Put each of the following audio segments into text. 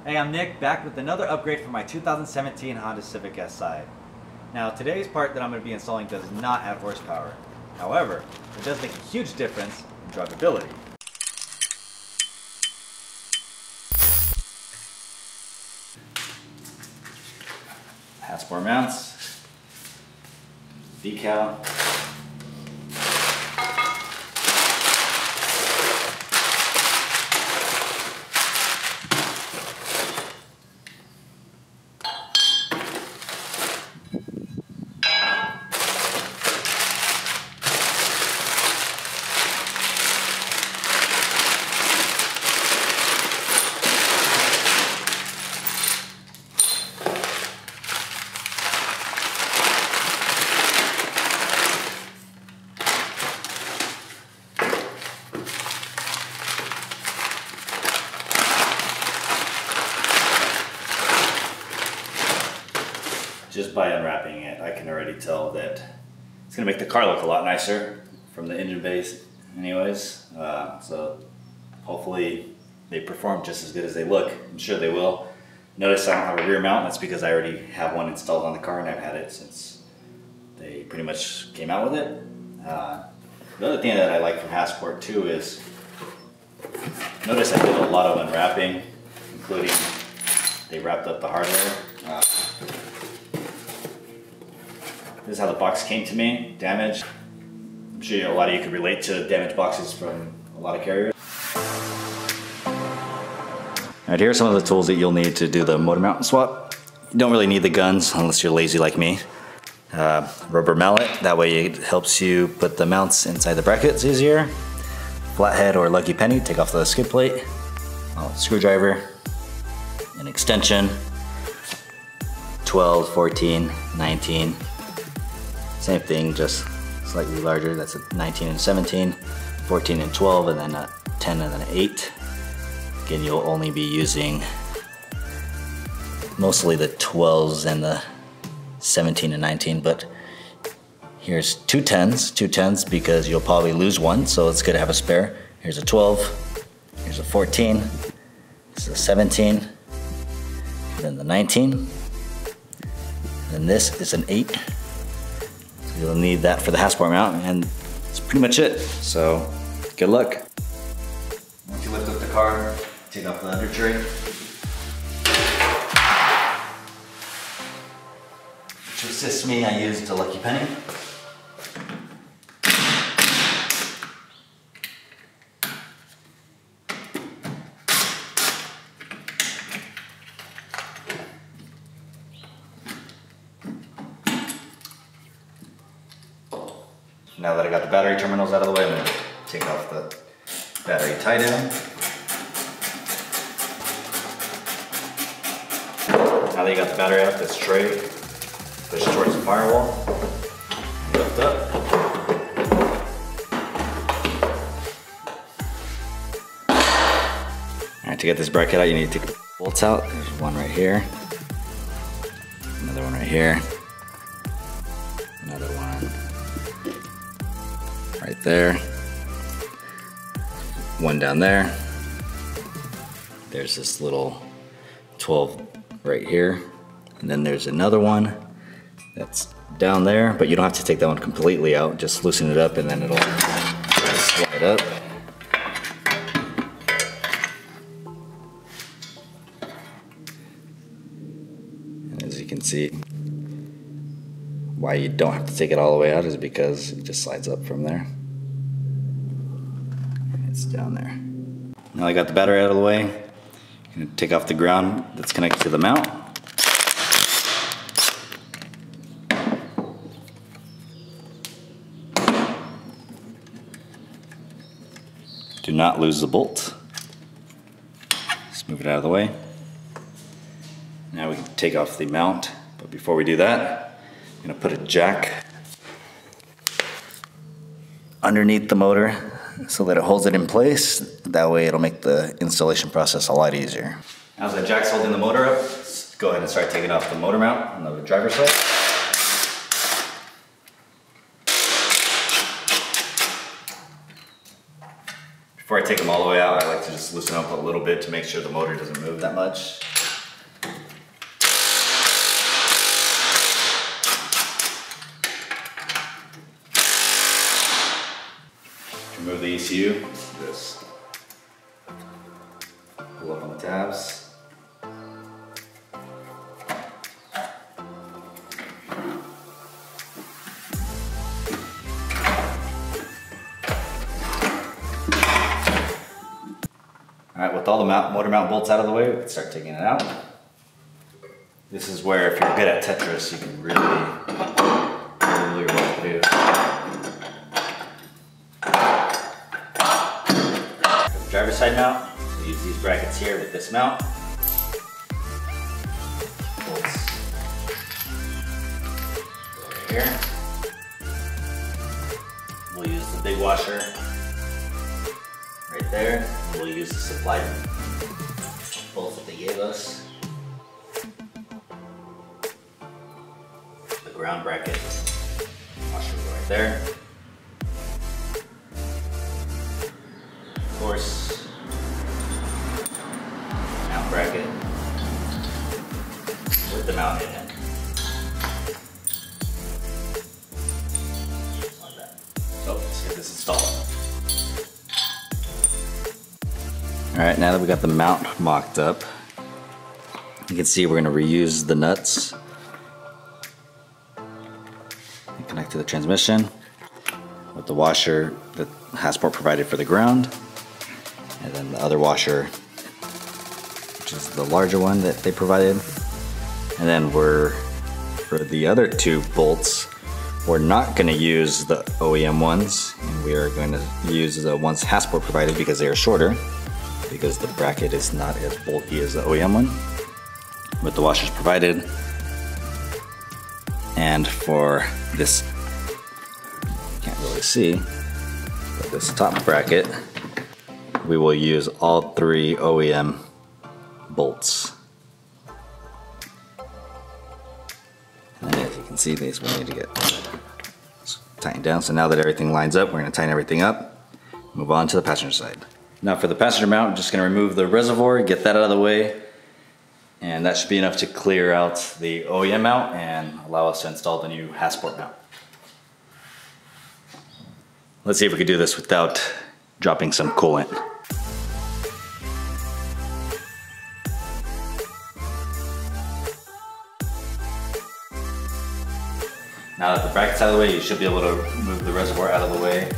Hey, I'm Nick, back with another upgrade for my 2017 Honda Civic Si. Now, today's part that I'm going to be installing does not add horsepower. However, it does make a huge difference in drivability. Hasport mounts, decal, just by unwrapping it, I can already tell that it's going to make the car look a lot nicer from the engine base anyways. So hopefully they perform just as good as they look. I'm sure they will. Notice I don't have a rear mount. That's because I already have one installed on the car and I've had it since they pretty much came out with it. The other thing that I like from Hasport too is, notice I did a lot of unwrapping, including they wrapped up the hardware. This is how the box came to me, damaged. I'm sure a lot of you could relate to damaged boxes from a lot of carriers. Alright, here are some of the tools that you'll need to do the motor mount swap. You don't really need the guns unless you're lazy like me. Rubber mallet, that way it helps you put the mounts inside the brackets easier. Flathead or lucky penny, take off the skid plate. Screwdriver, an extension, 12, 14, 19. Same thing, just slightly larger. That's a 19 and 17, 14 and 12, and then a 10 and an 8. Again, you'll only be using mostly the 12s and the 17 and 19, but here's two 10s because you'll probably lose one, so it's good to have a spare. Here's a 12, here's a 14, this is a 17, then the 19, and this is an 8. You'll need that for the Hasport mount, and that's pretty much it. So, good luck. Once you lift up the car, take off the under tray. To assist me, I used a lucky penny. Now that I got the battery terminals out of the way, I'm going to take off the battery tie down. Now that you got the battery out, this tray, push towards the firewall, lift up. Alright, to get this bracket out, you need to take the bolts out. There's one right here, another one right here, another one right there, one down there. There's this little 12 right here, and then there's another one that's down there, but you don't have to take that one completely out, just loosen it up and then it'll slide up. And as you can see, why you don't have to take it all the way out is because it just slides up from there. It's down there. Now I got the battery out of the way. I'm going to take off the ground that's connected to the mount. Do not lose the bolt. Just move it out of the way. Now we can take off the mount, but before we do that, I'm going to put a jack underneath the motor so that it holds it in place. That way it'll make the installation process a lot easier. As the jack's holding the motor up, let's go ahead and start taking off the motor mount on the driver's side. Before I take them all the way out, I like to just loosen up a little bit to make sure the motor doesn't move that much. Remove the ECU, just pull up on the tabs. Alright, with all the motor mount bolts out of the way, we can start taking it out. This is where, if you're good at Tetris, you can really what to do. For the driver's side mount, we use these brackets here with this mount. Bolts over here. We'll use the big washer right there. We'll use the supply bolts that they gave us. The ground bracket washer will go right there. Of course, mount bracket with the mount in it. Like that. So let's get this installed. Alright, now that we got the mount mocked up, you can see we're going to reuse the nuts and connect to the transmission with the washer that Hasport provided for the ground, and then the other washer, which is the larger one that they provided. And then for the other two bolts, we're not going to use the OEM ones, and we are going to use the ones Hasport provided because they are shorter, because the bracket is not as bulky as the OEM one, with the washers provided. And for this, you can't really see, but this top bracket, we will use all 3 OEM bolts. And as you can see, these will need to get tightened down. So now that everything lines up, we're going to tighten everything up, move on to the passenger side. Now for the passenger mount, I'm just going to remove the reservoir, get that out of the way, and that should be enough to clear out the OEM mount and allow us to install the new Hasport mount. Let's see if we can do this without dropping some coolant. Now that the bracket's out of the way, you should be able to move the reservoir out of the way.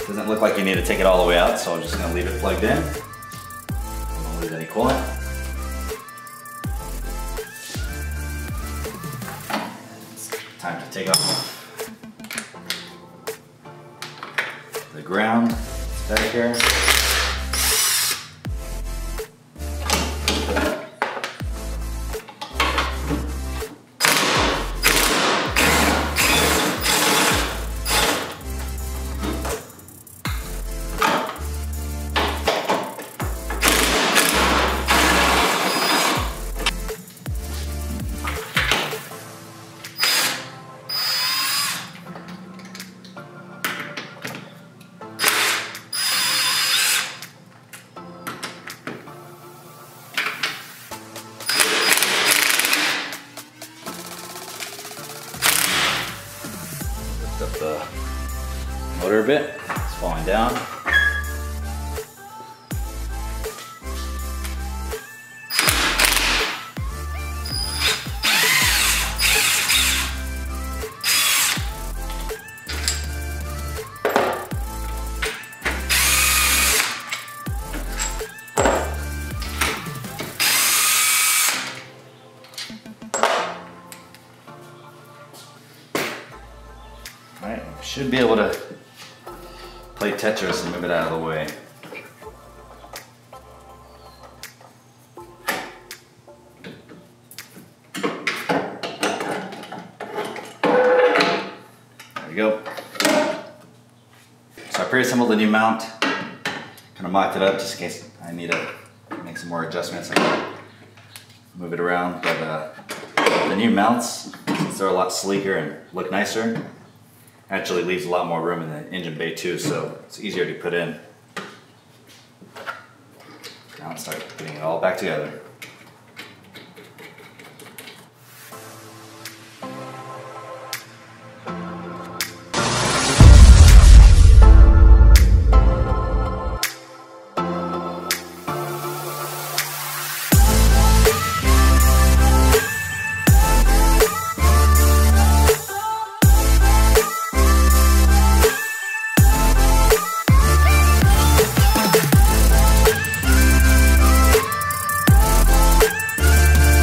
Doesn't look like you need to take it all the way out, so I'm just going to leave it plugged in. Don't lose any coolant. It's time to take off the ground back here. Up the motor a bit, it's falling down. Alright, should be able to play Tetris and move it out of the way. There we go. So I pre-assembled the new mount, kind of mocked it up just in case I need to make some more adjustments and move it around. But the new mounts, since they're a lot sleeker and look nicer, actually leaves a lot more room in the engine bay too, so it's easier to put in. Now let's start putting it all back together.